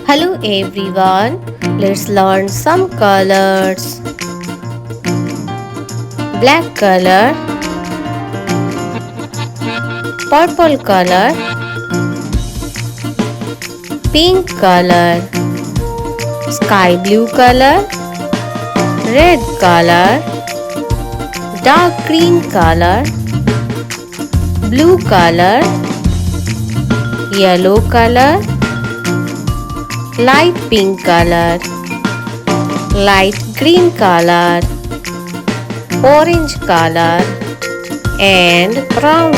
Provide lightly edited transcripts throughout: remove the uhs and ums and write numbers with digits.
Hello everyone, let's learn some colors. Black color, purple color, pink color, sky blue color, red color, dark green color, blue color, yellow color, light pink color, light green color, orange color, and brown.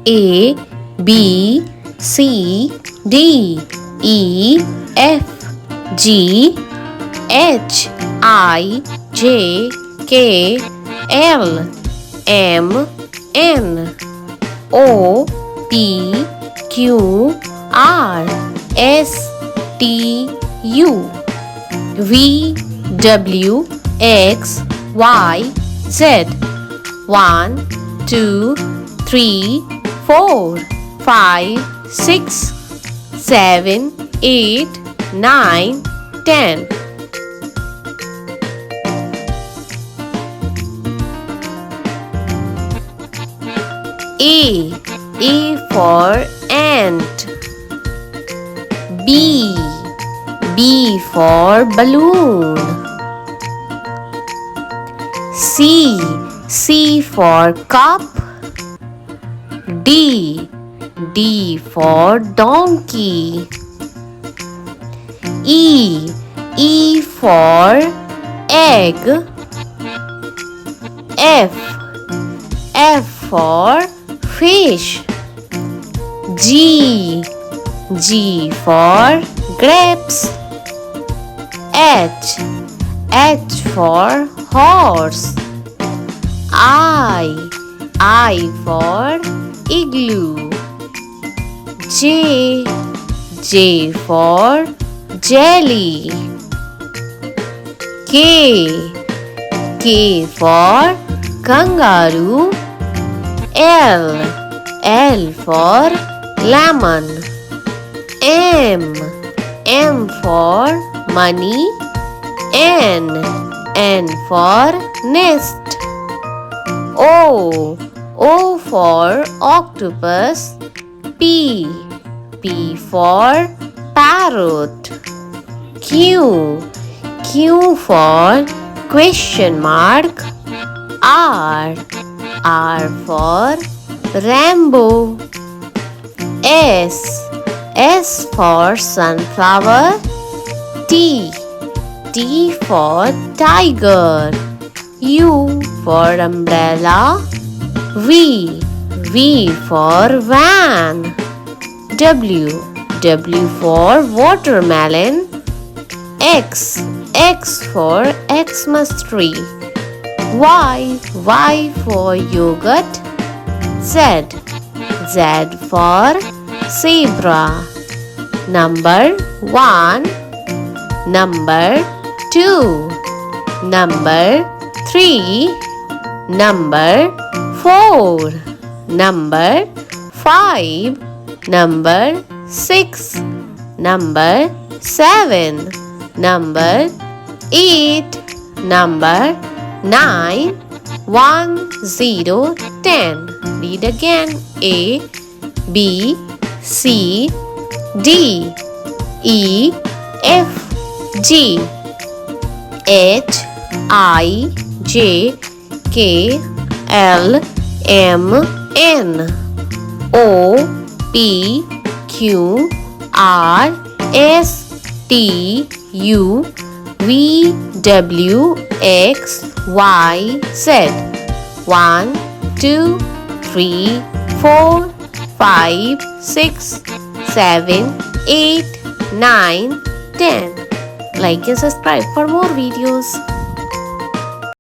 A, B, C, D, E, F, G, H, I, J, K, L, M, N, O, P, Q, R, S, T, U, V, W, X, Y, Z. 1, 2, 3, 4, 5, 6, 7, 8, 9, 10. A for ant. B for balloon. C for cup. D for donkey. E for egg. F for fish. G for grapes. H for horse. I for igloo. J for jelly. K for kangaroo. L for lemon. M for money. N for nest. O for octopus. P for parrot. Q for question mark. R for rainbow. S for sunflower. T for tiger. U for umbrella. V for van. W for watermelon. X for Xmas tree. Y for yogurt. Z for zebra. Number 1, number 2, number 3, number 4, number 5, number 6, number 7, number 8, number 9, 1, 0, 10. Read again. A, B, C, D, E, F, G, H, I, J, K, L, M, N, O, P, Q, R, S, T, U, V, W, X, Y, Z. 1, 2, 3, 4, 5, 6, 7, 8, 9, 10. Like and subscribe for more videos.